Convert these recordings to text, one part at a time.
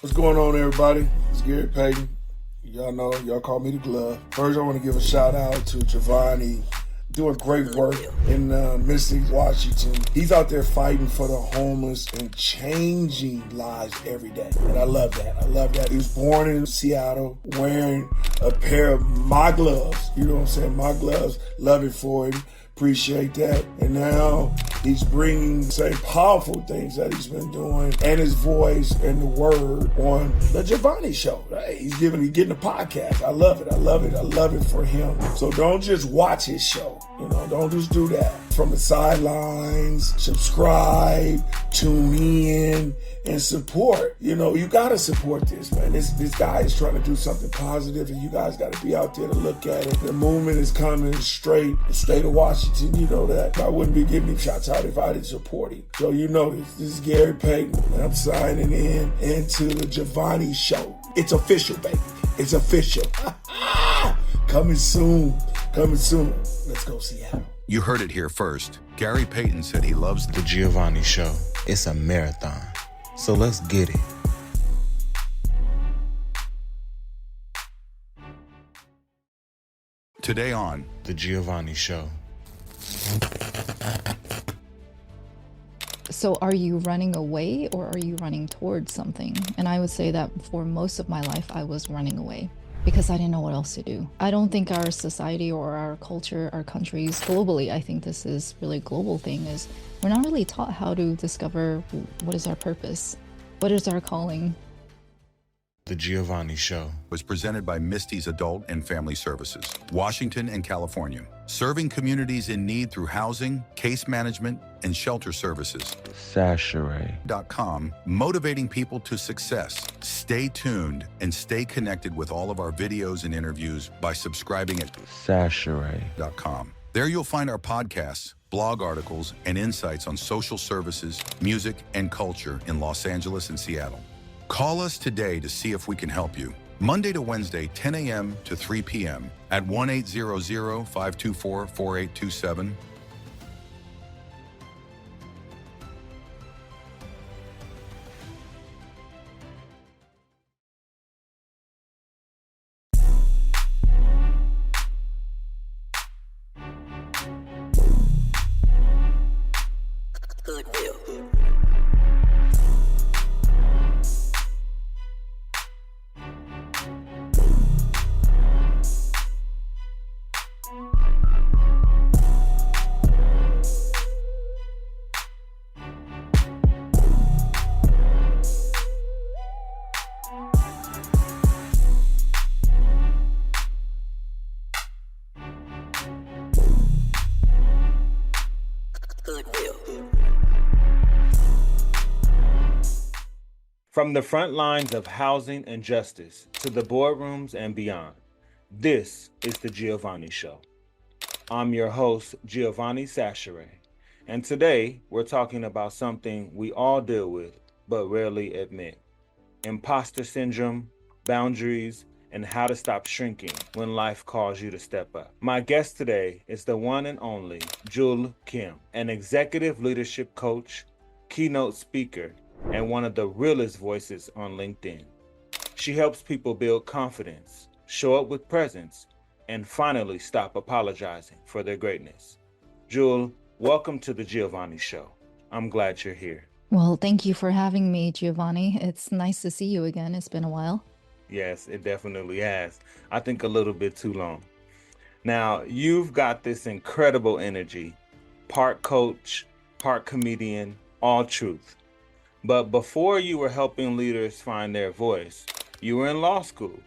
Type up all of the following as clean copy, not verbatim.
What's going on, everybody? It's Gary Payton. Y'all know, y'all call me the glove. First, I want to give a shout out to Giovanne, doing great work in Mystic, Washington. He's out there fighting for the homeless and changing lives every day. And I love that. I love that. He was born in Seattle wearing a pair of my gloves. You know what I'm saying? My gloves. Love it for him. Appreciate that. And now he's bringing the same powerful things that he's been doing and his voice and the word on the Giovanne Show. Right? He's getting a podcast. I love it. I love it. I love it for him. So don't just watch his show. You know, don't just do that. From the sidelines, subscribe, tune in, and support. You know, you got to support this, man. This guy is trying to do something positive, and you guys got to be out there to look at it. The movement is coming straight. The state of Washington, you know that. I wouldn't be giving him shots out if I didn't support him. So you know this. This is Gary Payton, and I'm signing in into the Giovanne Show. It's official, baby. It's official. Coming soon. Coming soon. Let's go Seattle. You heard it here first. Gary Payton said he loves The Giovanne Show. It's a marathon. So let's get it. Today on The Giovanne Show. So are you running away or are you running towards something? And I would say that for most of my life, I was running away because I didn't know what else to do. I don't think our society or our culture, our countries globally, I think this is really a global thing, is we're not really taught how to discover what is our purpose, what is our calling. The Giovanne Show was presented by Misty's Adult and Family Services, Washington and California, serving communities in need through housing, case management, and shelter services. Sasheray.com, motivating people to success. Stay tuned and stay connected with all of our videos and interviews by subscribing at Sasheray.com. There you'll find our podcasts, blog articles, and insights on social services, music, and culture in Los Angeles and Seattle. Call us today to see if we can help you. Monday to Wednesday, 10 a.m. to 3 p.m. at 1-800-524-4827. From the front lines of housing and justice to the boardrooms and beyond, this is the Giovanne Show. I'm your host, Giovanne Sasheray, and today we're talking about something we all deal with but rarely admit: imposter syndrome, boundaries, and how to stop shrinking when life calls you to step up. My guest today is the one and only Jule Kim, an executive leadership coach, keynote speaker, and one of the realest voices on LinkedIn. She helps people build confidence, show up with presence, and finally stop apologizing for their greatness. Jule, welcome to the Giovanne Show. I'm glad you're here. Well, thank you for having me, Giovanni. It's nice to see you again. It's been a while. Yes, it definitely has. I think a little bit too long. Now, you've got this incredible energy, part coach, part comedian, all truth. But before you were helping leaders find their voice, you were in law school,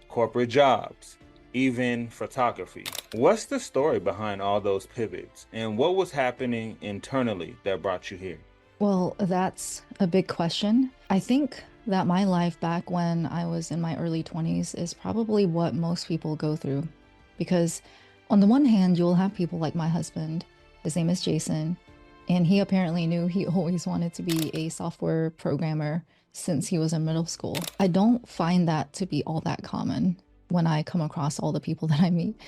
corporate jobs, even photography. What's the story behind all those pivots, and what was happening internally that brought you here? Well, that's a big question. I think that my life back when I was in my early 20s is probably what most people go through. Because on the one hand, you'll have people like my husband, his name is Jason, and he apparently knew he always wanted to be a software programmer since he was in middle school. I don't find that to be all that common when I come across all the people that I meet.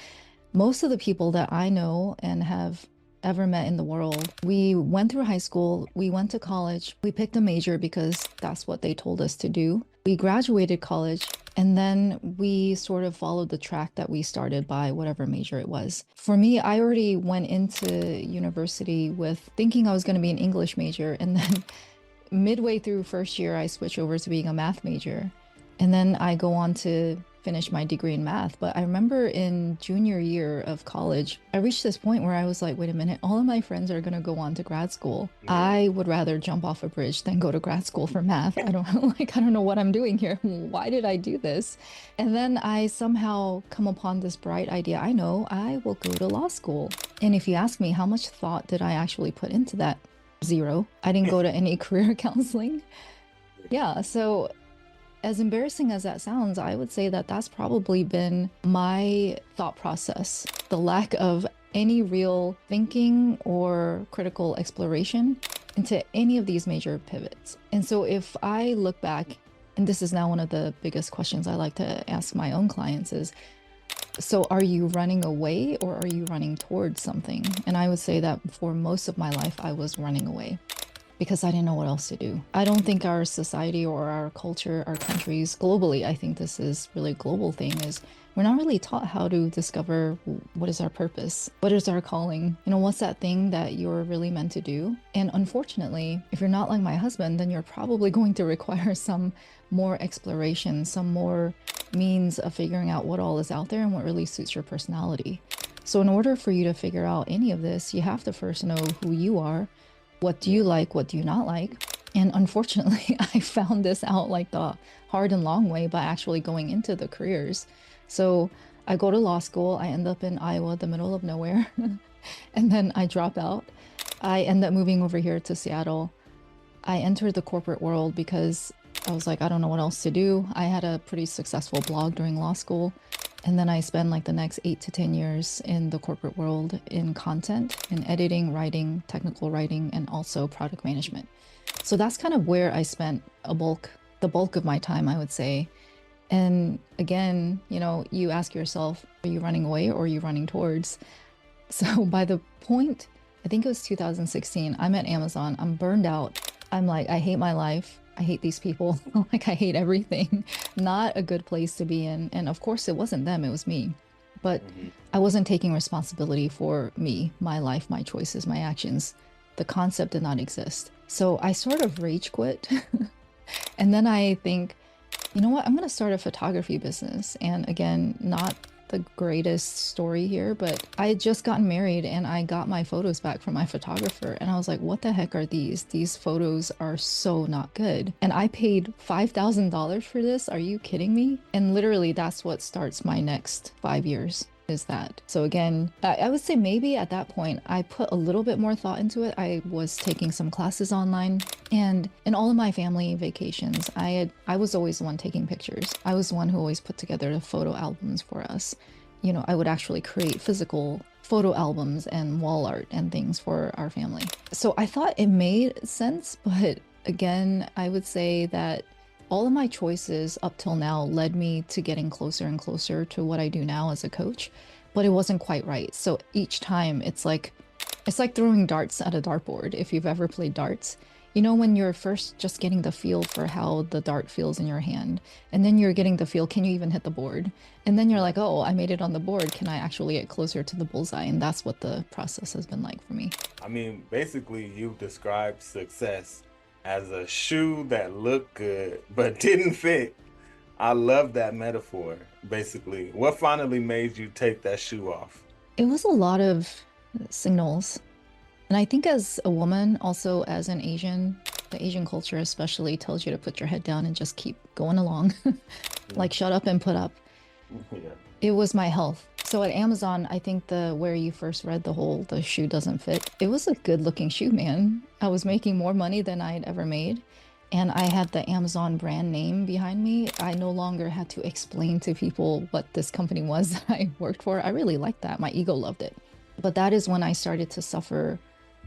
Most of the people that I know and have ever met in the world, we went through high school, we went to college, we picked a major because that's what they told us to do. We graduated college and then we sort of followed the track that we started by whatever major it was. For me, I already went into university with thinking I was going to be an English major. And then midway through first year, I switch over to being a math major. And then I go on to finish my degree in math. But I remember in junior year of college, I reached this point where I was like, wait a minute, all of my friends are going to go on to grad school. Yeah. I would rather jump off a bridge than go to grad school for math. I don't know what I'm doing here. Why did I do this? And then I somehow come upon this bright idea. I know I will go to law school. And if you ask me how much thought did I actually put into that? Zero. I didn't go to any career counseling. Yeah, so as embarrassing as that sounds, I would say that that's probably been my thought process. The lack of any real thinking or critical exploration into any of these major pivots. And so if I look back, and this is now one of the biggest questions I like to ask my own clients is, so are you running away or are you running towards something? And I would say that for most of my life, I was running away, because I didn't know what else to do. I don't think our society or our culture, our countries globally, I think this is really a global thing, is we're not really taught how to discover what is our purpose, what is our calling, what's that thing that you're really meant to do. And unfortunately, if you're not like my husband, then you're probably going to require some more exploration, some more means of figuring out what all is out there and what really suits your personality. So in order for you to figure out any of this, you have to first know who you are. What do you like? What do you not like? And unfortunately, I found this out like the hard and long way by actually going into the careers. So I go to law school. I end up in Iowa, the middle of nowhere. And then I drop out. I end up moving over here to Seattle. I entered the corporate world because I was like, I don't know what else to do. I had a pretty successful blog during law school. And then I spend like the next 8 to 10 years in the corporate world in content, in editing, writing, technical writing, and also product management. So that's kind of where I spent the bulk of my time, I would say. And again, you ask yourself, are you running away or are you running towards? So by the point, I think it was 2016, I'm at Amazon, I'm burned out. I'm like, I hate my life. I hate these people. Like, I hate everything. Not a good place to be in. And of course, it wasn't them, it was me. But I wasn't taking responsibility for me, my life, my choices, my actions. The concept did not exist. So I sort of rage quit. And then I think, you know what, I'm going to start a photography business. And again, not the greatest story here, but I had just gotten married and I got my photos back from my photographer and I was like, what the heck are these? These photos are so not good. And I paid $5,000 for this. Are you kidding me? And literally that's what starts my next 5 years. Is that. So again, I would say maybe at that point, I put a little bit more thought into it. I was taking some classes online, and in all of my family vacations, I was always the one taking pictures. I was the one who always put together the photo albums for us. I would actually create physical photo albums and wall art and things for our family. So I thought it made sense, but again, I would say that all of my choices up till now led me to getting closer and closer to what I do now as a coach, but it wasn't quite right. So each time it's like throwing darts at a dartboard. If you've ever played darts, when you're first just getting the feel for how the dart feels in your hand, and then you're getting the feel, can you even hit the board? And then you're like, oh, I made it on the board. Can I actually get closer to the bullseye? And that's what the process has been like for me. I mean, basically you've described success as a shoe that looked good but didn't fit. I love that metaphor. Basically, what finally made you take that shoe off? It was a lot of signals. And I think as a woman, also as an Asian, the Asian culture especially tells you to put your head down and just keep going along. Like, shut up and put up. Yeah. It was my health. So at Amazon, I think where you first read the shoe doesn't fit, it was a good looking shoe, man. I was making more money than I'd ever made. And I had the Amazon brand name behind me. I no longer had to explain to people what this company was that I worked for. I really liked that. My ego loved it. But that is when I started to suffer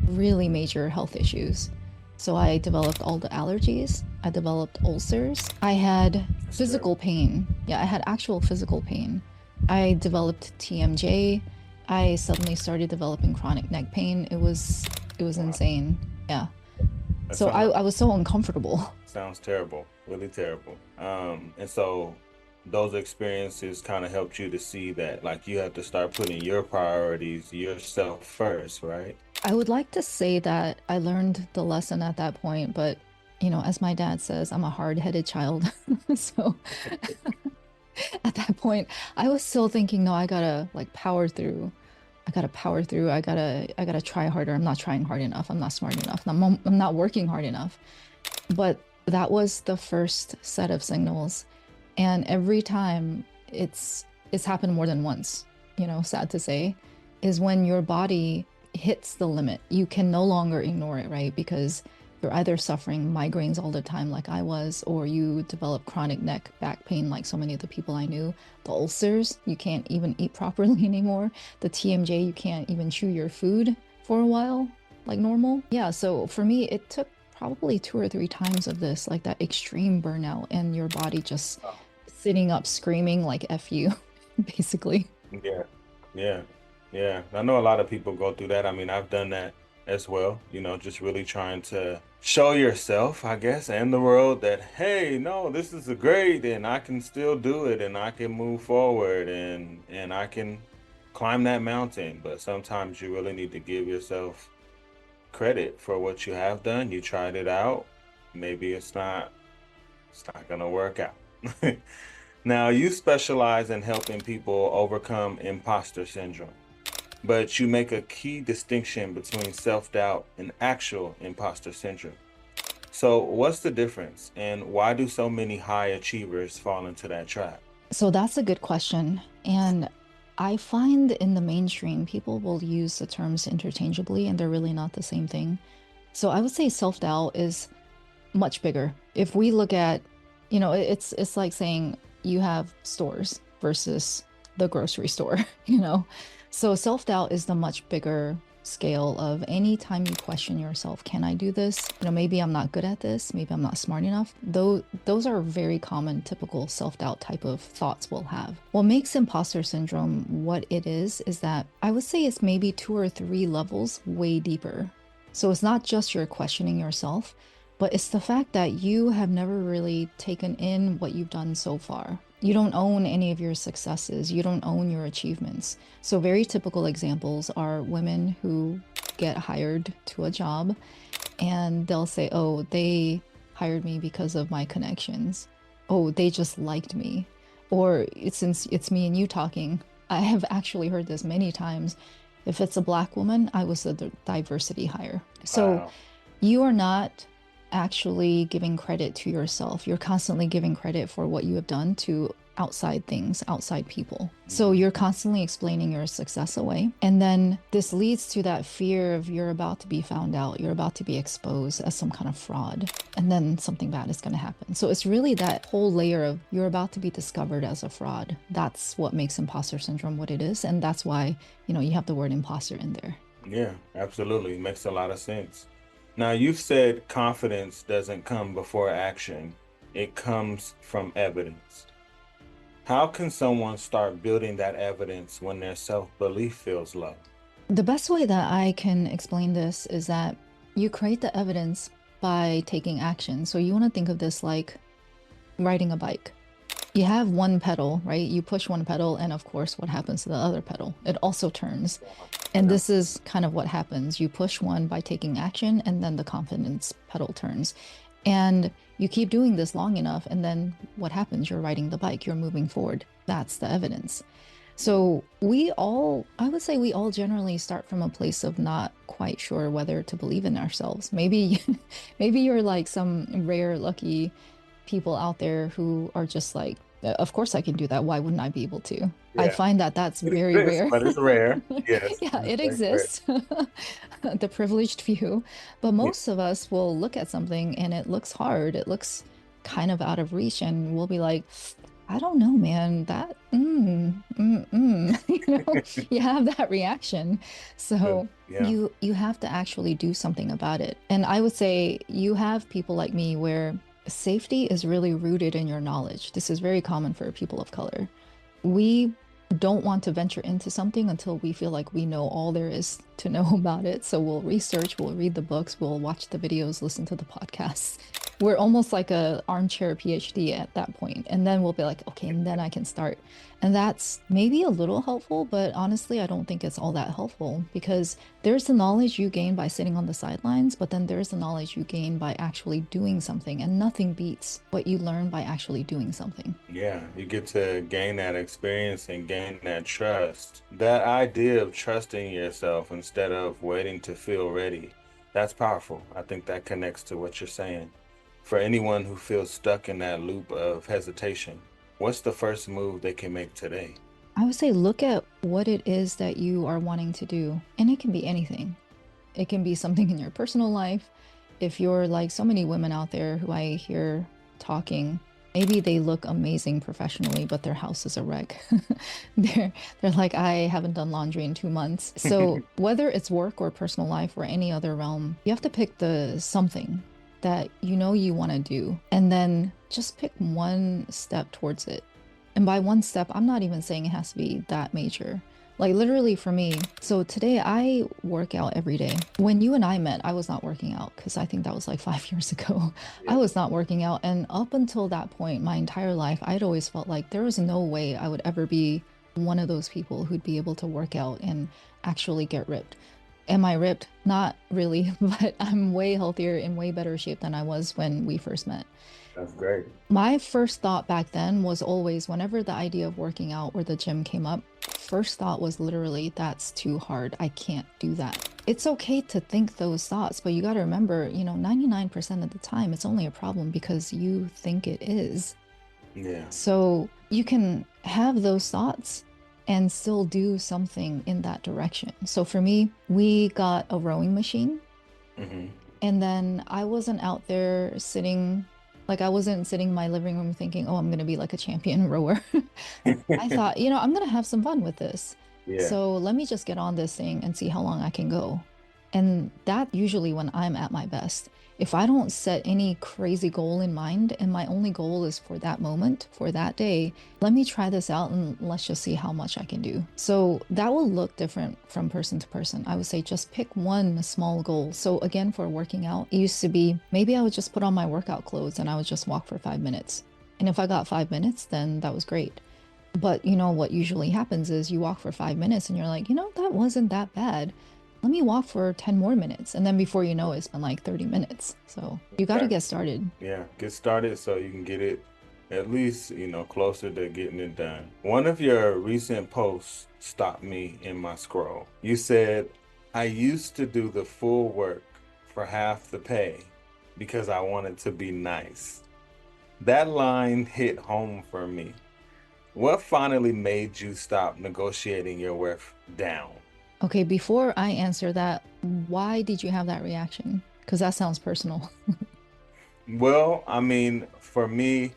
really major health issues. So I developed all the allergies. I developed ulcers. I had physical pain. Yeah, I had actual physical pain. I developed TMJ. I suddenly started developing chronic neck pain. It was insane. Yeah. That So I was so uncomfortable. sounds terrible, really terrible. And so those experiences kind of helped you to see that like you have to start putting your priorities, yourself first, right? I would like to say that I learned the lesson at that point, but as my dad says, I'm a hard-headed child. So at that point, I was still thinking, no, I gotta like power through. I gotta power through. I gotta try harder. I'm not trying hard enough. I'm not smart enough. I'm not working hard enough. But that was the first set of signals. And every time it's happened more than once, sad to say, is when your body hits the limit. You can no longer ignore it, right? Because you're either suffering migraines all the time like I was, or you develop chronic neck back pain like so many of the people I knew. The ulcers, you can't even eat properly anymore. The TMJ, you can't even chew your food for a while like normal. Yeah, so for me, it took probably 2 or 3 times of this, like that extreme burnout and your body just sitting up screaming like F you, basically. Yeah, yeah, yeah. I know a lot of people go through that. I mean, I've done that as well, just really trying to show yourself, I guess, and the world that, hey, no, this is a great and I can still do it and I can move forward and I can climb that mountain. But sometimes you really need to give yourself credit for what you have done. You tried it out. Maybe it's not gonna work out. Now, you specialize in helping people overcome imposter syndrome, but you make a key distinction between self-doubt and actual imposter syndrome. So, what's the difference, and why do so many high achievers fall into that trap? So that's a good question. And I find in the mainstream, people will use the terms interchangeably, and they're really not the same thing. So I would say self-doubt is much bigger. If we look at, it's like saying you have stores versus the grocery store, you know? So self-doubt is the much bigger scale of any time you question yourself, can I do this? Maybe I'm not good at this, maybe I'm not smart enough. Those are very common, typical self-doubt type of thoughts we'll have. What makes imposter syndrome what it is that I would say it's maybe 2 or 3 levels way deeper. So it's not just you're questioning yourself, but it's the fact that you have never really taken in what you've done so far. You don't own any of your successes. You don't own your achievements. So very typical examples are women who get hired to a job and they'll say, oh, they hired me because of my connections. Oh, they just liked me. Or since it's me and you talking, I have actually heard this many times. If it's a Black woman, I was a diversity hire. So Wow. you are not actually giving credit to yourself. You're constantly giving credit for what you have done to outside things, outside people. So you're constantly explaining your success away. And then this leads to that fear of you're about to be found out, you're about to be exposed as some kind of fraud, and then something bad is going to happen. So it's really that whole layer of you're about to be discovered as a fraud. That's what makes imposter syndrome what it is. And that's why, you have the word imposter in there. Yeah, absolutely. Makes a lot of sense. Now, you've said confidence doesn't come before action, it comes from evidence. How can someone start building that evidence when their self-belief feels low? The best way that I can explain this is that you create the evidence by taking action. So you want to think of this like riding a bike. You have one pedal, right? You push one pedal, and of course, what happens to the other pedal? It also turns. And this is kind of what happens. You push one by taking action, and then the confidence pedal turns. And you keep doing this long enough, and then what happens? You're riding the bike, you're moving forward. That's the evidence. So I would say we all generally start from a place of not quite sure whether to believe in ourselves. Maybe, maybe you're like some rare, lucky people out there who are just like, of course I can do that. Why wouldn't I be able to? I Yeah, find that that's it very exists, rare. but it's rare. Yes, Yeah, it's it very rare. exists. The privileged few. But Yeah. most of us will look at something and it looks hard. It looks kind of out of reach, and we'll be like, I don't know, man, that, you have that reaction. So Yeah. you have to actually do something about it. And I would say you have people like me where safety is really rooted in your knowledge. This is very common for people of color. We don't want to venture into something until we feel like we know all there is to know about it. So we'll research, we'll read the books, we'll watch the videos, listen to the podcasts. We're almost like a armchair PhD at that point. And then we'll be like, okay, and then I can start. And that's maybe a little helpful, but honestly, I don't think it's all that helpful because there's the knowledge you gain by sitting on the sidelines, but then there's the knowledge you gain by actually doing something, and nothing beats what you learn by actually doing something. Yeah, you get to gain that experience and gain that trust. That idea of trusting yourself instead of waiting to feel ready, that's powerful. I think that connects to what you're saying. For anyone who feels stuck in that loop of hesitation, what's the first move they can make today? I would say look at what it is that you are wanting to do, and it can be anything. It can be something in your personal life. If you're like so many women out there who I hear talking, maybe they look amazing professionally, but their house is a wreck. They're like, I haven't done laundry in 2 months. So whether it's work or personal life or any other realm, you have to pick the something that you know you want to do, and then just pick one step towards it. And by one step, I'm not even saying it has to be that major. Like literally for me, so today I work out every day. When you and I met, I was not working out because I think that was like 5 years ago. I was not working out. And up until that point, my entire life, I'd always felt like there was no way I would ever be one of those people who'd be able to work out and actually get ripped. Am I ripped? Not really, but I'm way healthier, in way better shape than I was when we first met. That's great. My first thought back then was always, whenever the idea of working out or the gym came up, first thought was literally, that's too hard. I can't do that. It's okay to think those thoughts, but you got to remember, 99% of the time, it's only a problem because you think it is. Yeah. So you can have those thoughts and still do something in that direction. So for me, we got a rowing machine. Mm-hmm. And then I wasn't out there sitting, like I wasn't sitting in my living room thinking, oh, I'm going to be like a champion rower. I thought, I'm going to have some fun with this. Yeah. So let me just get on this thing and see how long I can go. And that's usually when I'm at my best. If I don't set any crazy goal in mind and my only goal is for that moment, for that day, let me try this out and let's just see how much I can do. So that will look different from person to person. I would say just pick one small goal. So again, for working out, it used to be maybe I would just put on my workout clothes and I would just walk for 5 minutes. And if I got 5 minutes, then that was great. But what usually happens is you walk for 5 minutes and you're like, that wasn't that bad. Let me walk for 10 more minutes. And then before you know it, it's been like 30 minutes. So you got to get started. Yeah, get started so you can get it at least, closer to getting it done. One of your recent posts stopped me in my scroll. You said, I used to do the full work for half the pay because I wanted to be nice. That line hit home for me. What finally made you stop negotiating your worth down? Okay, before I answer that, why did you have that reaction? Because that sounds personal. Well, I mean, for me,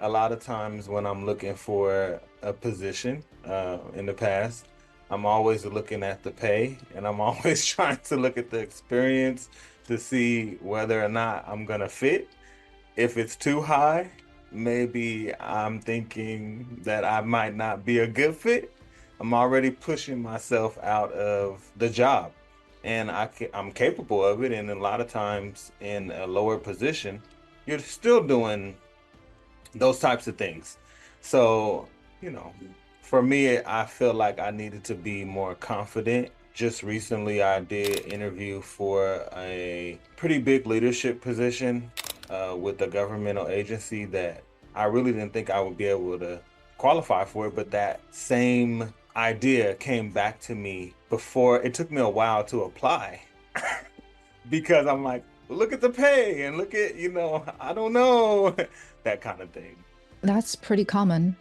a lot of times when I'm looking for a position in the past, I'm always looking at the pay and I'm always trying to look at the experience to see whether or not I'm going to fit. If it's too high, maybe I'm thinking that I might not be a good fit. I'm already pushing myself out of the job and I'm capable of it. And a lot of times in a lower position, you're still doing those types of things. So, for me, I feel like I needed to be more confident. Just recently, I did an interview for a pretty big leadership position with a governmental agency that I really didn't think I would be able to qualify for it, but that same idea came back to me before. It took me a while to apply because I'm like, look at the pay and look at, I don't know, that kind of thing. That's pretty common.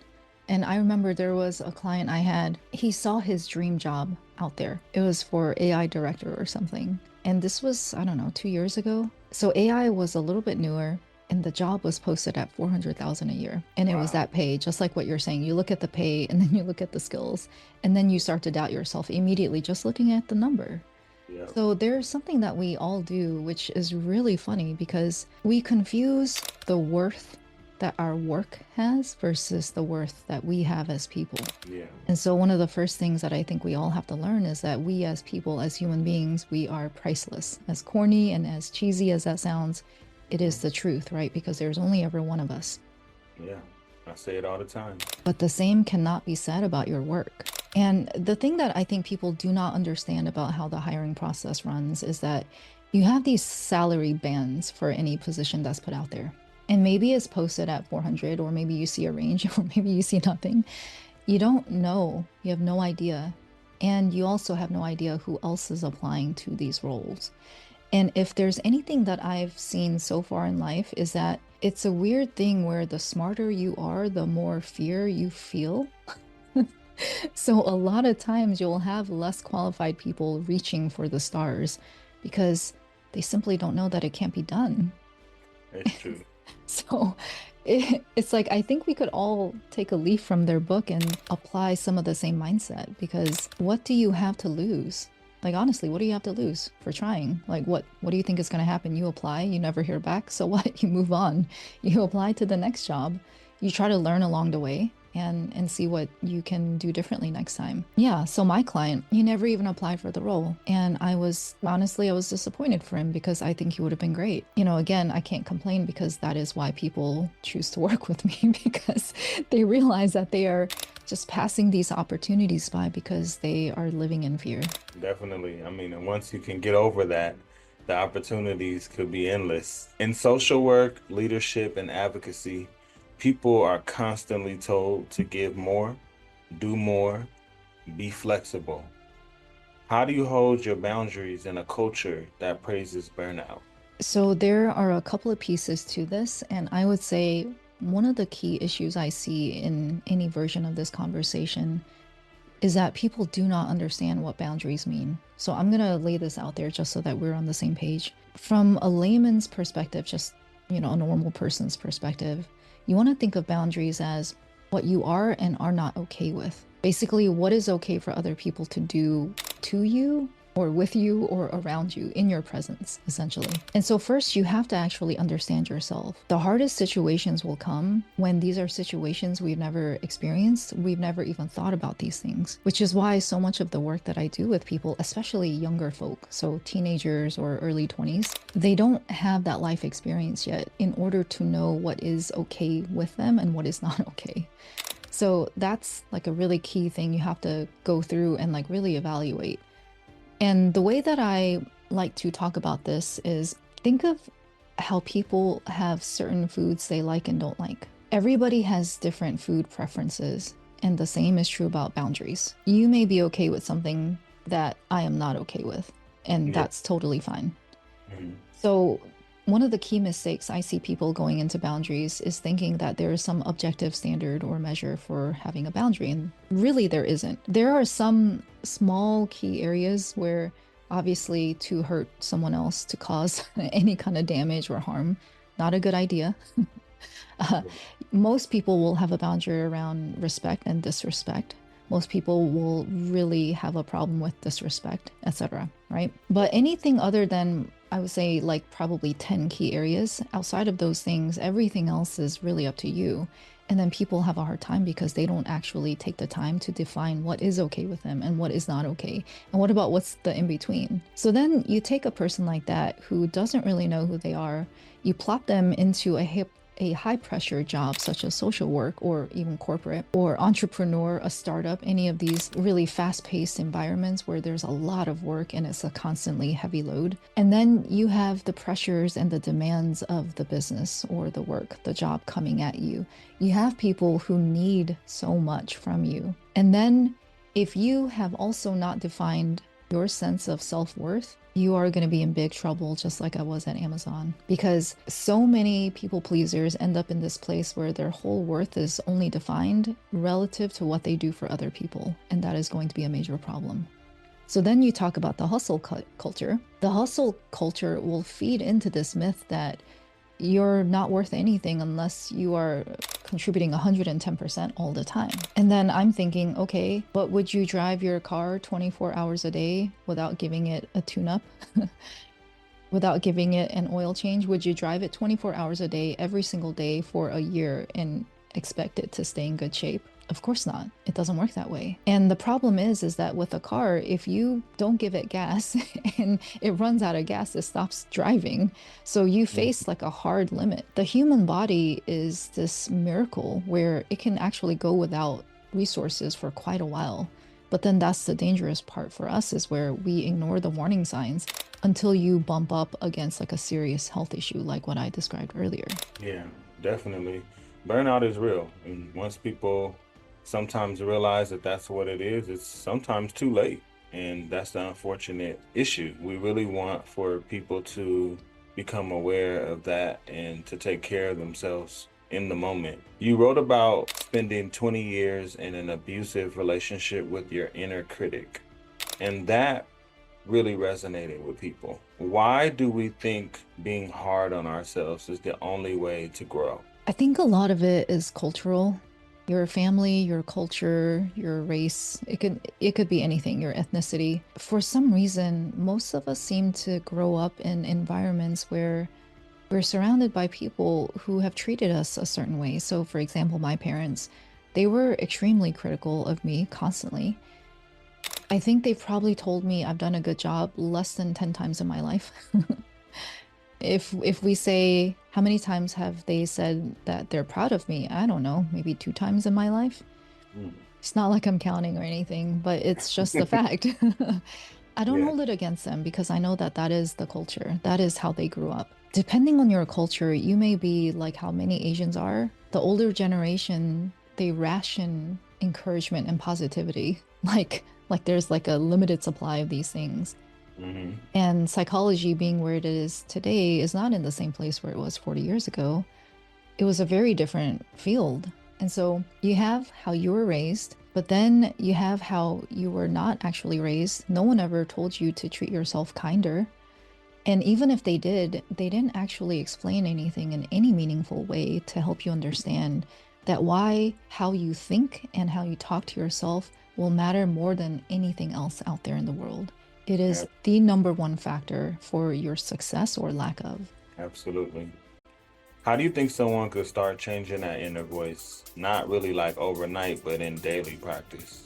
And I remember there was a client I had, he saw his dream job out there. It was for AI director or something. And this was, I don't know, 2 years ago. So AI was a little bit newer. And the job was posted at $400,000 a year. And it was that pay, just like what you're saying. You look at the pay and then you look at the skills and then you start to doubt yourself immediately just looking at the number. Yep. So there's something that we all do, which is really funny because we confuse the worth that our work has versus the worth that we have as people. Yeah. And so one of the first things that I think we all have to learn is that we as people, as human beings, we are priceless. As corny and as cheesy as that sounds, it is the truth, right? Because there's only ever one of us. Yeah, I say it all the time. But the same cannot be said about your work. And the thing that I think people do not understand about how the hiring process runs is that you have these salary bands for any position that's put out there. And maybe it's posted at 400, or maybe you see a range, or maybe you see nothing. You don't know. You have no idea. And you also have no idea who else is applying to these roles. And if there's anything that I've seen so far in life is that it's a weird thing where the smarter you are, the more fear you feel. So a lot of times you'll have less qualified people reaching for the stars because they simply don't know that it can't be done. It's true. So it's like, I think we could all take a leaf from their book and apply some of the same mindset, because what do you have to lose? Like, honestly, what do you have to lose for trying? Like, what do you think is going to happen? You apply, you never hear back. So what? You move on. You apply to the next job. You try to learn along the way and see what you can do differently next time. Yeah, so my client, he never even applied for the role. And I was disappointed for him because I think he would have been great. You know, again, I can't complain because that is why people choose to work with me, because they realize that they are just passing these opportunities by because they are living in fear. Definitely. I mean, and once you can get over that, the opportunities could be endless. In social work, leadership, and advocacy, people are constantly told to give more, do more, be flexible. How do you hold your boundaries in a culture that praises burnout? So there are a couple of pieces to this, and I would say one of the key issues I see in any version of this conversation is that people do not understand what boundaries mean. So I'm going to lay this out there just so that we're on the same page. From a layman's perspective, just, you know, a normal person's perspective, you want to think of boundaries as what you are and are not okay with. Basically, what is okay for other people to do to you or with you or around you in your presence, essentially. And so first, you have to actually understand yourself. The hardest situations will come when these are situations we've never experienced. We've never even thought about these things, which is why so much of the work that I do with people, especially younger folk, so teenagers or early 20s, they don't have that life experience yet in order to know what is okay with them and what is not okay. So that's like a really key thing you have to go through and like really evaluate. And the way that I like to talk about this is think of how people have certain foods they like and don't like. Everybody has different food preferences, and the same is true about boundaries. You may be okay with something that I am not okay with, and that's totally fine. So one of the key mistakes I see people going into boundaries is thinking that there is some objective standard or measure for having a boundary, and really there isn't. There are some small key areas where obviously to hurt someone else, to cause any kind of damage or harm, not a good idea. Most people will have a boundary around respect and disrespect. Most people will really have a problem with disrespect, etc., right? But anything other than, I would say, like probably 10 key areas, outside of those things, everything else is really up to you. And then people have a hard time because they don't actually take the time to define what is okay with them and what is not okay. And what about what's the in between? So then you take a person like that who doesn't really know who they are, you plop them into a high pressure job such as social work or even corporate or entrepreneur, a startup, any of these really fast paced environments where there's a lot of work and it's a constantly heavy load. And then you have the pressures and the demands of the business or the work, the job coming at you. You have people who need so much from you. And then if you have also not defined your sense of self-worth, you are going to be in big trouble, just like I was at Amazon, because so many people pleasers end up in this place where their whole worth is only defined relative to what they do for other people. And that is going to be a major problem. So then you talk about the hustle culture. The hustle culture will feed into this myth that you're not worth anything unless you are contributing 110% all the time. And then I'm thinking, okay, but would you drive your car 24 hours a day without giving it a tune-up? without giving it an oil change, would you drive it 24 hours a day, every single day for a year and expect it to stay in good shape? Of course not. It doesn't work that way. And the problem is that with a car, if you don't give it gas and it runs out of gas, it stops driving. So you face like a hard limit. The human body is this miracle where it can actually go without resources for quite a while. But then that's the dangerous part for us, is where we ignore the warning signs until you bump up against like a serious health issue, like what I described earlier. Yeah, definitely. Burnout is real. And once people sometimes realize that that's what it is, it's sometimes too late. And that's the unfortunate issue. We really want for people to become aware of that and to take care of themselves in the moment. You wrote about spending 20 years in an abusive relationship with your inner critic, and that really resonated with people. Why do we think being hard on ourselves is the only way to grow? I think a lot of it is cultural. Your family, your culture, your race, it could be anything, your ethnicity. For some reason, most of us seem to grow up in environments where we're surrounded by people who have treated us a certain way. So for example, my parents, they were extremely critical of me constantly. I think they've probably told me I've done a good job less than 10 times in my life. If we say, how many times have they said that they're proud of me? I don't know, maybe 2 times in my life. It's not like I'm counting or anything, but it's just the fact. I don't hold it against them because I know that that is the culture. That is how they grew up. Depending on your culture, you may be like how many Asians are. The older generation, they ration encouragement and positivity. Like there's like a limited supply of these things. And psychology, being where it is today, is not in the same place where it was 40 years ago. It was a very different field. And so you have how you were raised, but then you have how you were not actually raised. No one ever told you to treat yourself kinder. And even if they did, they didn't actually explain anything in any meaningful way to help you understand that how you think and how you talk to yourself will matter more than anything else out there in the world. It is the number one factor for your success or lack of. Absolutely. How do you think someone could start changing that inner voice? Not really like overnight, but in daily practice.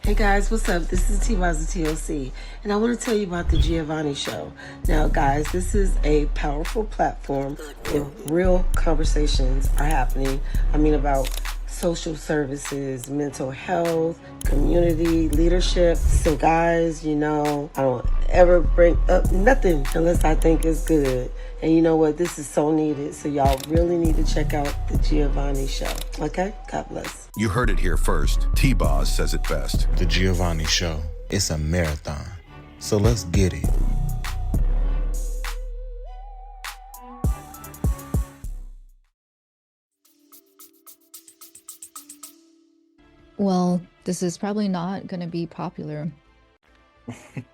Hey guys, what's up? This is T-Waz the TLC, and I want to tell you about the Giovanne Show. Now guys, this is a powerful platform where real conversations are happening. I mean, about social services, mental health, community, leadership. So guys, I don't ever bring up nothing unless I think it's good. And you know what? This is so needed. So y'all really need to check out the Giovanne Show. Okay? God bless. You heard it here first. T-Boz says it best. The Giovanne Show. It's a marathon. So let's get it. Well, this is probably not going to be popular.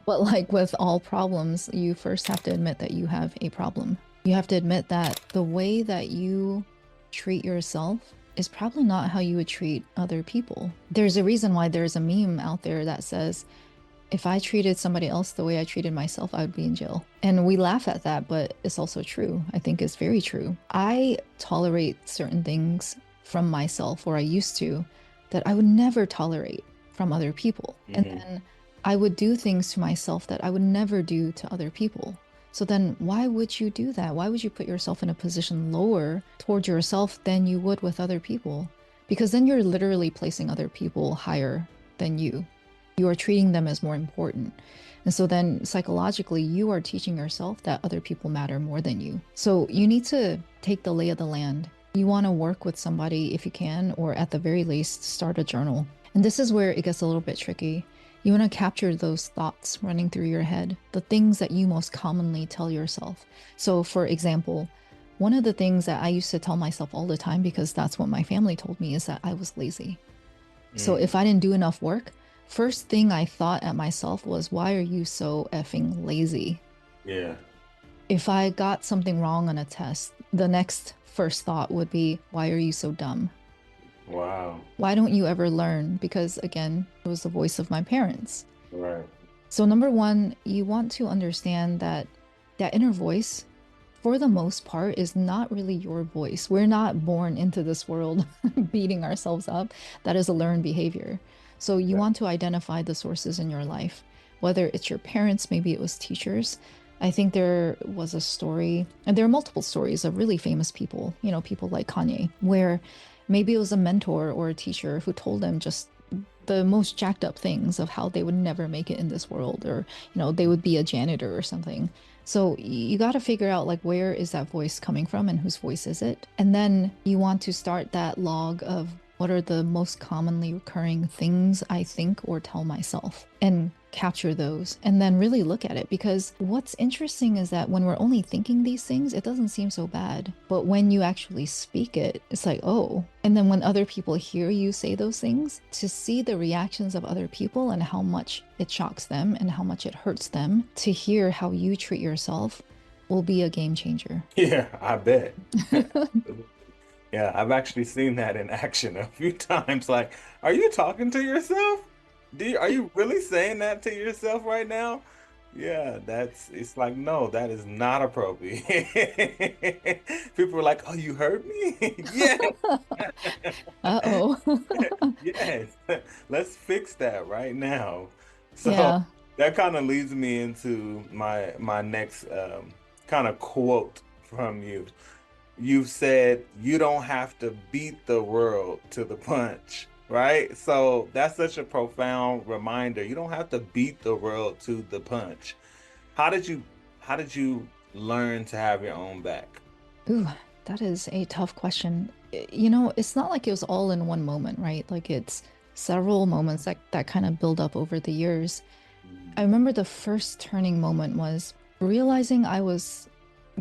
But like with all problems, you first have to admit that you have a problem. You have to admit that the way that you treat yourself is probably not how you would treat other people. There's a reason why there's a meme out there that says, if I treated somebody else the way I treated myself, I would be in jail. And we laugh at that, but it's also true. I think it's very true. I tolerate certain things from myself, or I used to, that I would never tolerate from other people. And then I would do things to myself that I would never do to other people. So then why would you do that? Why would you put yourself in a position lower towards yourself than you would with other people? Because then you're literally placing other people higher than you. You are treating them as more important. And so then psychologically, you are teaching yourself that other people matter more than you. So you need to take the lay of the land. You want to work with somebody if you can, or at the very least, start a journal. And this is where it gets a little bit tricky. You want to capture those thoughts running through your head, the things that you most commonly tell yourself. So for example, one of the things that I used to tell myself all the time, because that's what my family told me, is that I was lazy. So if I didn't do enough work, first thing I thought at myself was, why are you so effing lazy? Yeah. If I got something wrong on a test, the next first thought would be, why are you so dumb? Wow. Why don't you ever learn? Because again, it was the voice of my parents. Right. So number one, you want to understand that that inner voice, for the most part, is not really your voice. We're not born into this world beating ourselves up. That is a learned behavior. So you want to identify the sources in your life, whether it's your parents, maybe it was teachers. I think there was a story, and there are multiple stories of really famous people, you know, people like Kanye, where maybe it was a mentor or a teacher who told them just the most jacked up things of how they would never make it in this world, or, you know, they would be a janitor or something. So you got to figure out like, where is that voice coming from and whose voice is it? And then you want to start that log of what are the most commonly recurring things I think or tell myself, and capture those and then really look at it. Because what's interesting is that when we're only thinking these things, it doesn't seem so bad. But when you actually speak it, it's like, oh. And then when other people hear you say those things, to see the reactions of other people and how much it shocks them and how much it hurts them, to hear how you treat yourself will be a game changer. Yeah, I bet. Yeah, I've actually seen that in action a few times. Like, are you talking to yourself? Are you really saying that to yourself right now? Yeah, it's like, no, that is not appropriate. People are like, oh, you heard me? Yes, Uh-oh. yes. Let's fix that right now. So Yeah. that kind of leads me into my next kind of quote from you. You've said you don't have to beat the world to the punch, right? So that's such a profound reminder. You don't have to beat the world to the punch. How did you learn to have your own back? Ooh, that is a tough question. You know, it's not like it was all in one moment, right? Like it's several moments that kind of build up over the years. I remember the first turning moment was realizing I was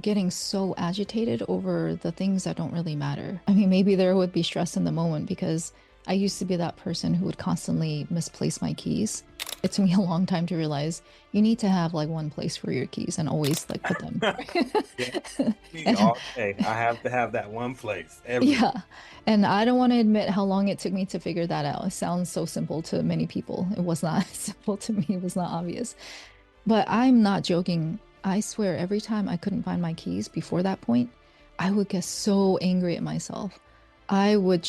getting so agitated over the things that don't really matter. I mean, maybe there would be stress in the moment because I used to be that person who would constantly misplace my keys. It took me a long time to realize you need to have like one place for your keys and always like put them. Yeah, me And all day. I have to have that one place every. yeah, and I don't want to admit how long it took me to figure that out. It sounds so simple to many people. It was not simple to me. It was not obvious. But I'm not joking. I swear every time I couldn't find my keys before that point, I would get so angry at myself. I would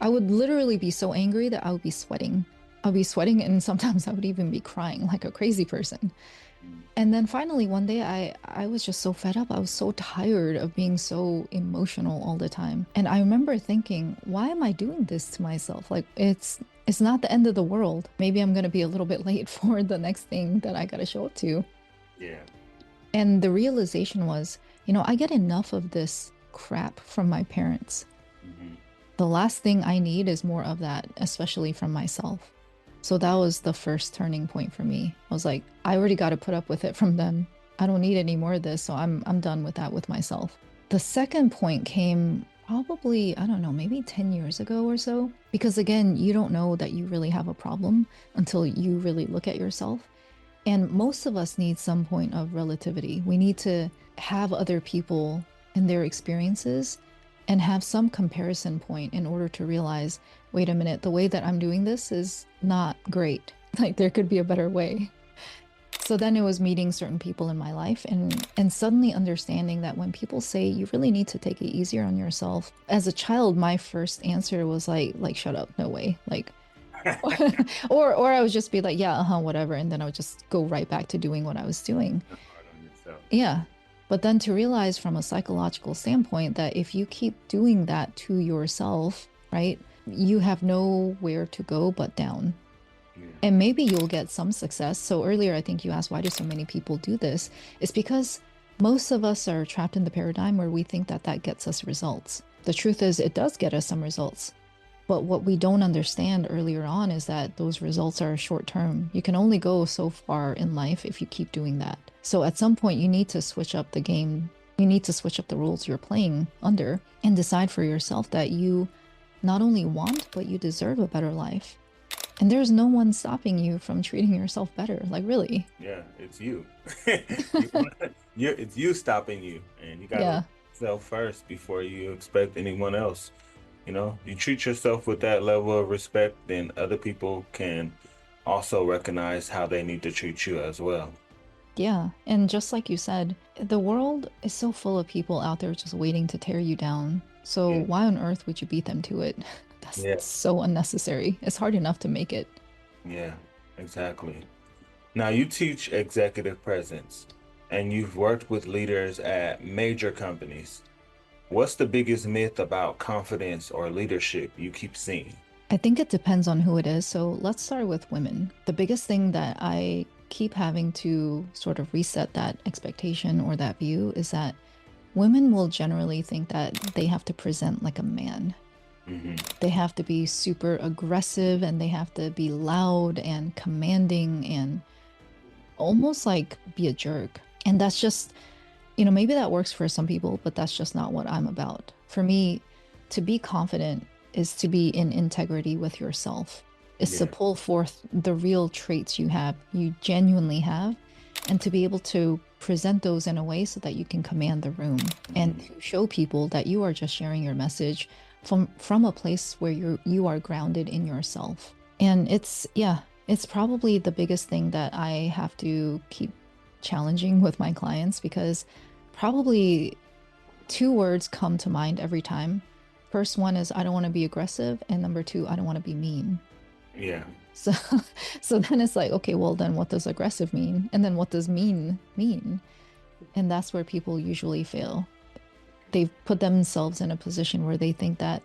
literally be so angry that I would be sweating. I'd be sweating, and sometimes I would even be crying like a crazy person. And then finally one day I was just so fed up. I was so tired of being so emotional all the time. And I remember thinking, why am I doing this to myself? Like it's not the end of the world. Maybe I'm gonna be a little bit late for the next thing that I gotta show up to. Yeah. And the realization was, you know, I get enough of this crap from my parents. The last thing I need is more of that, especially from myself. So that was the first turning point for me. I was like, I already got to put up with it from them. I don't need any more of this, so I'm done with that with myself. The second point came probably, I don't know, maybe 10 years ago or so. Because again, you don't know that you really have a problem until you really look at yourself. And most of us need some point of relativity. We need to have other people and their experiences and have some comparison point in order to realize, wait a minute, the way that I'm doing this is not great. Like there could be a better way. So then it was meeting certain people in my life and suddenly understanding that when people say you really need to take it easier on yourself. As a child, my first answer was like shut up, no way. Like or I would just be like, yeah, whatever, and then I would just go right back to doing what I was doing. Yeah. But then to realize from a psychological standpoint that if you keep doing that to yourself, right, you have nowhere to go but down. And maybe you'll get some success. So earlier, I think you asked, why do so many people do this? It's because most of us are trapped in the paradigm where we think that that gets us results. The truth is it does get us some results. But what we don't understand earlier on is that those results are short term. You can only go so far in life if you keep doing that. So at some point, you need to switch up the game. You need to switch up the rules you're playing under and decide for yourself that you not only want, but you deserve a better life. And there's no one stopping you from treating yourself better. Like, really. Yeah, it's you. It's you stopping you, and you gotta Yeah. look at yourself first before you expect anyone else. You treat yourself with that level of respect, then other people can also recognize how they need to treat you as well. Yeah. And just like you said, the world is so full of people out there just waiting to tear you down. So Yeah. why on earth would you beat them to it? That's Yeah. so unnecessary. It's hard enough to make it. Yeah, exactly. Now, you teach executive presence and you've worked with leaders at major companies. What's the biggest myth about confidence or leadership you keep seeing? I think it depends on who it is. So let's start with women. The biggest thing that I keep having to sort of reset that expectation or that view is that women will generally think that they have to present like a man. They have to be super aggressive and they have to be loud and commanding and almost like be a jerk. And that's just, maybe that works for some people, but that's just not what I'm about. For me, to be confident is to be in integrity with yourself. It's to pull forth the real traits you genuinely have, and to be able to present those in a way so that you can command the room and to show people that you are just sharing your message from a place where you are grounded in yourself. And it's probably the biggest thing that I have to keep challenging with my clients, because probably two words come to mind every time. First one is I don't want to be aggressive, and number two, I don't want to be mean. Yeah. So then it's like, okay, well then what does aggressive mean? And then what does mean mean? And that's where people usually fail. They've put themselves in a position where they think that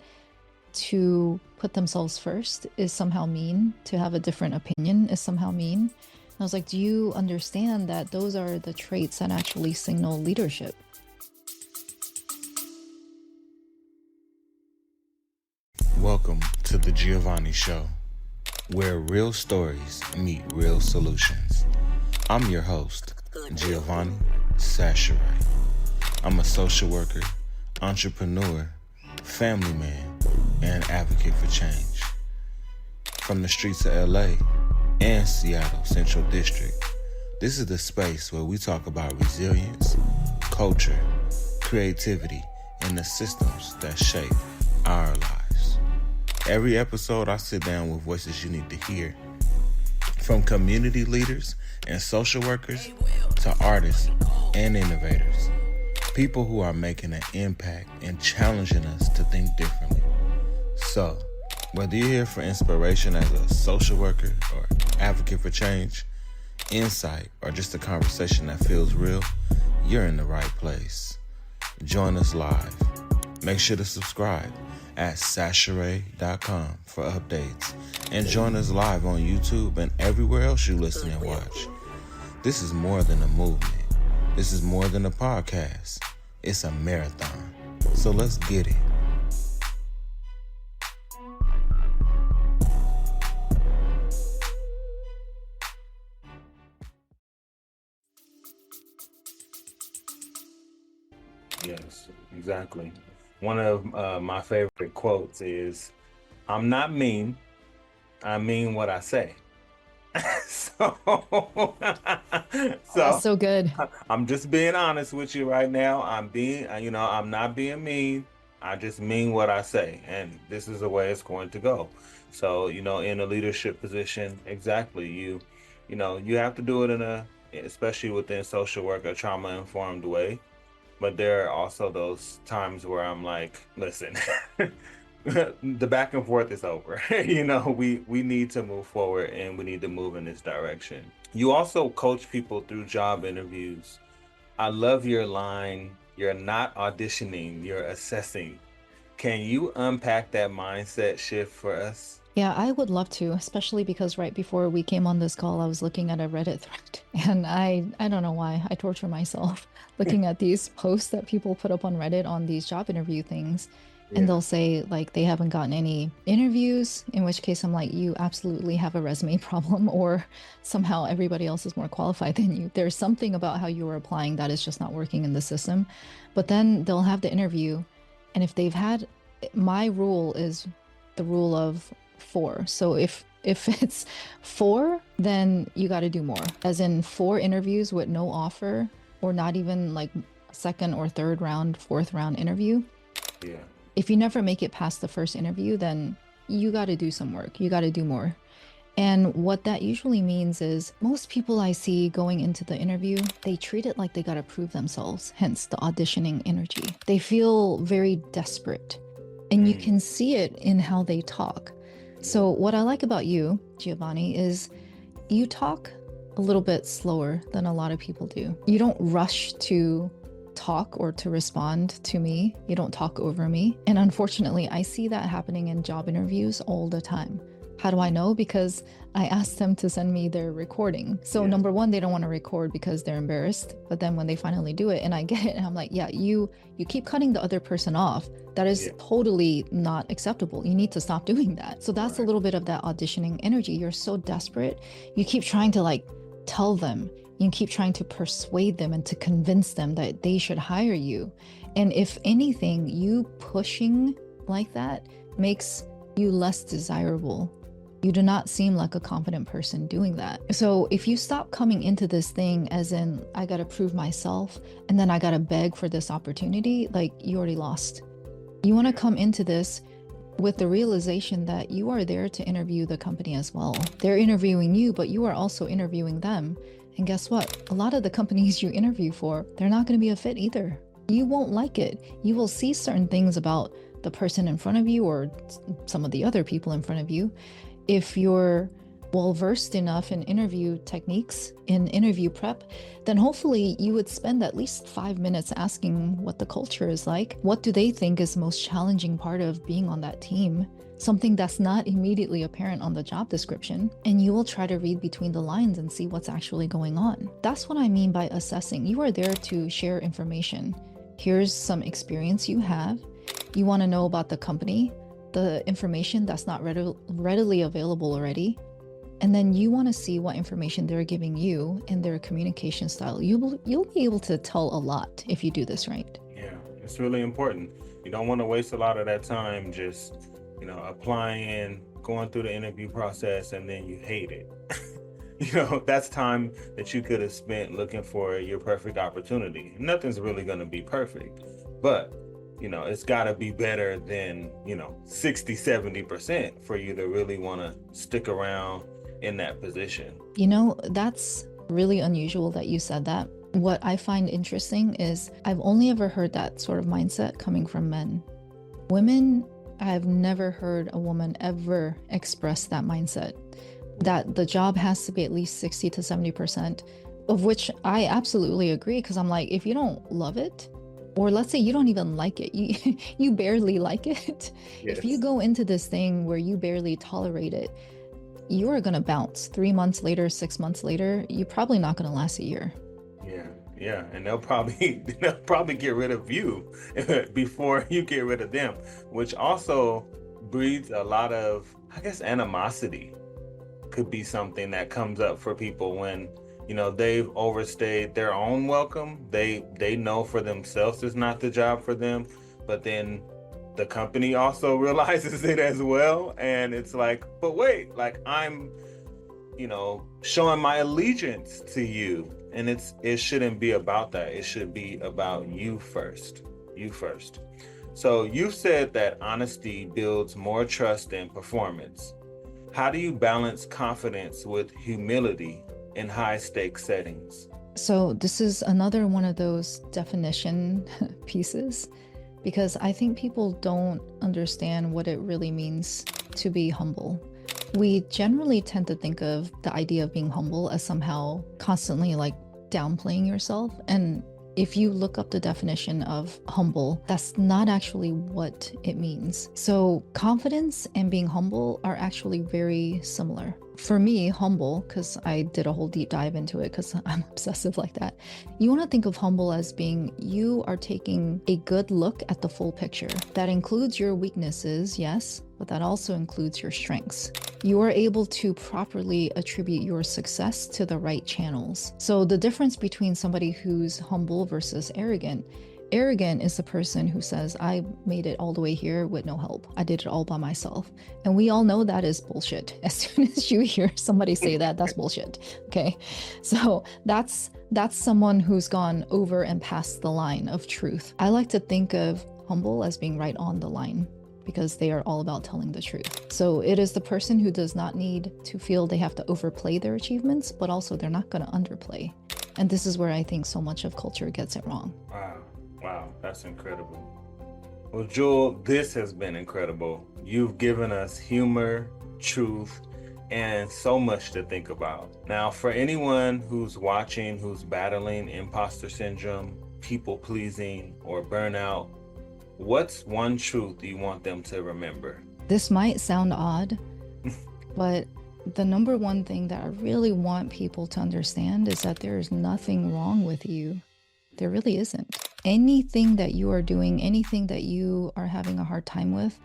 to put themselves first is somehow mean, to have a different opinion is somehow mean. And I was like, do you understand that those are the traits that actually signal leadership? Welcome to the Giovanne Show, where real stories meet real solutions. I'm your host, Giovanne Show. I'm a social worker, entrepreneur, family man, and advocate for change. From the streets of LA and Seattle Central District, this is the space where we talk about resilience, culture, creativity, and the systems that shape our lives. Every episode, I sit down with voices you need to hear, from community leaders and social workers to artists and innovators. People who are making an impact and challenging us to think differently. So, whether you're here for inspiration as a social worker or advocate for change, insight, or just a conversation that feels real, you're in the right place. Join us live. Make sure to subscribe at sasharay.com for updates, and join us live on YouTube and everywhere else you listen and watch. This is more than a movement. This is more than a podcast. It's a marathon. So let's get it. Yes, exactly. One of my favorite quotes is, I'm not mean, I mean what I say. so, That's so good. I'm just being honest with you right now. I'm not being mean. I just mean what I say. And this is the way it's going to go. So, in a leadership position, exactly, you have to do it especially within social work, a trauma-informed way. But there are also those times where I'm like, listen, the back and forth is over. We need to move forward and we need to move in this direction. You also coach people through job interviews. I love your line, you're not auditioning, you're assessing. Can you unpack that mindset shift for us? Yeah, I would love to, especially because right before we came on this call, I was looking at a Reddit thread, and I don't know why I torture myself looking at these posts that people put up on Reddit on these job interview things. And they'll say like they haven't gotten any interviews, in which case I'm like, you absolutely have a resume problem, or somehow everybody else is more qualified than you. There's something about how you are applying that is just not working in the system. But then they'll have the interview, and if they've had, my rule is the rule of 4. So if If it's 4, then you got to do more. As in 4 interviews with no offer, or not even like second or third round, fourth round interview. Yeah. If you never make it past the first interview, then you got to do some work. You got to do more. And what that usually means is most people I see going into the interview, they treat it like they got to prove themselves, hence the auditioning energy. They feel very desperate, and you can see it in how they talk. So what I like about you, Giovanni, is you talk a little bit slower than a lot of people do. You don't rush to talk or to respond to me. You don't talk over me. And unfortunately, I see that happening in job interviews all the time. How do I know? Because I asked them to send me their recording. So number one, they don't want to record because they're embarrassed. But then when they finally do it and I get it, and I'm like, yeah, you keep cutting the other person off. That is totally not acceptable. You need to stop doing that. So that's a little bit of that auditioning energy. You're so desperate. You keep trying to like tell them. You keep trying to persuade them and to convince them that they should hire you. And if anything, you pushing like that makes you less desirable. You do not seem like a confident person doing that. So if you stop coming into this thing as in, I gotta prove myself and then I gotta beg for this opportunity, like you already lost. You wanna come into this with the realization that you are there to interview the company as well. They're interviewing you, but you are also interviewing them. And guess what? A lot of the companies you interview for, they're not gonna be a fit either. You won't like it. You will see certain things about the person in front of you or some of the other people in front of you. If you're well-versed enough in interview techniques, in interview prep, then hopefully you would spend at least 5 minutes asking what the culture is like. What do they think is the most challenging part of being on that team? Something that's not immediately apparent on the job description. And you will try to read between the lines and see what's actually going on. That's what I mean by assessing. You are there to share information. Here's some experience you have. You want to know about the company, the information that's not readily available already. And then you want to see what information they're giving you in their communication style. You'll be able to tell a lot if you do this right. Yeah, it's really important. You don't want to waste a lot of that time just, applying, going through the interview process, and then you hate it. That's time that you could have spent looking for your perfect opportunity. Nothing's really going to be perfect, but it's got to be better than 60-70% for you to really want to stick around in that position. That's really unusual that you said that. What I find interesting is I've only ever heard that sort of mindset coming from men. Women, I've never heard a woman ever express that mindset, that the job has to be at least 60-70%, of which I absolutely agree, because I'm like, if you don't love it, or let's say you don't even like it, you barely like it. Yes. If you go into this thing where you barely tolerate it, you are going to bounce 3 months later, 6 months later. You're probably not going to last a year. Yeah, and they'll probably get rid of you before you get rid of them, which also breeds a lot of, animosity. Could be something that comes up for people when they've overstayed their own welcome. They know for themselves it's not the job for them, but then the company also realizes it as well. And it's like, but wait, like I'm, showing my allegiance to you. And it shouldn't be about that. It should be about you first. So you've said that honesty builds more trust and performance. How do you balance confidence with humility in high stakes settings? So this is another one of those definition pieces, because I think people don't understand what it really means to be humble. We generally tend to think of the idea of being humble as somehow constantly like downplaying yourself. And if you look up the definition of humble, that's not actually what it means. So confidence and being humble are actually very similar. For me, humble, because I did a whole deep dive into it because I'm obsessive like that. You want to think of humble as being you are taking a good look at the full picture. That includes your weaknesses, yes, but that also includes your strengths. You are able to properly attribute your success to the right channels. So the difference between somebody who's humble versus arrogant Arrogant is the person who says, I made it all the way here with no help. I did it all by myself. And we all know that is bullshit. As soon as you hear somebody say that, that's bullshit. Okay. So that's someone who's gone over and past the line of truth. I like to think of humble as being right on the line, because they are all about telling the truth. So it is the person who does not need to feel they have to overplay their achievements, but also they're not going to underplay. And this is where I think so much of culture gets it wrong. Wow, that's incredible. Well, Jule, this has been incredible. You've given us humor, truth, and so much to think about. Now, for anyone who's watching, who's battling imposter syndrome, people pleasing, or burnout, what's one truth you want them to remember? This might sound odd, but the number one thing that I really want people to understand is that there is nothing wrong with you. There really isn't. Anything that you are doing, anything that you are having a hard time with,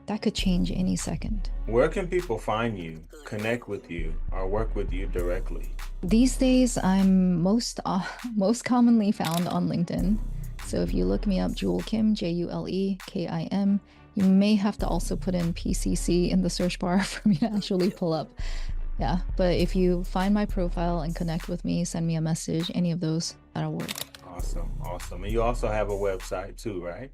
that could change any second. Where can people find you, connect with you, or work with you directly? These days, I'm most commonly found on LinkedIn. So if you look me up, Jule Kim, Julekim, you may have to also put in PCC in the search bar for me to actually pull up. Yeah, but if you find my profile and connect with me, send me a message, any of those, that'll work. Awesome. And you also have a website too, right?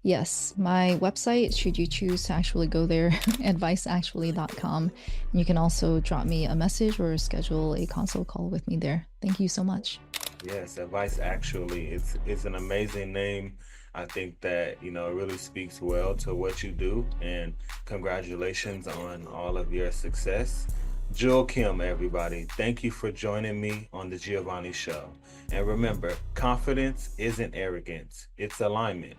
Yes, my website, should you choose to actually go there, adviceactually.com. You can also drop me a message or schedule a consult call with me there. Thank you so much. Yes, Advice Actually. It's an amazing name. I think that, it really speaks well to what you do, and congratulations on all of your success. Jule Kim, everybody, thank you for joining me on the Giovanne Show. And remember, confidence isn't arrogance, it's alignment.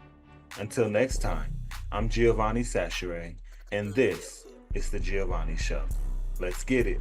Until next time, I'm Giovanne Show, and this is the Giovanne Show. Let's get it.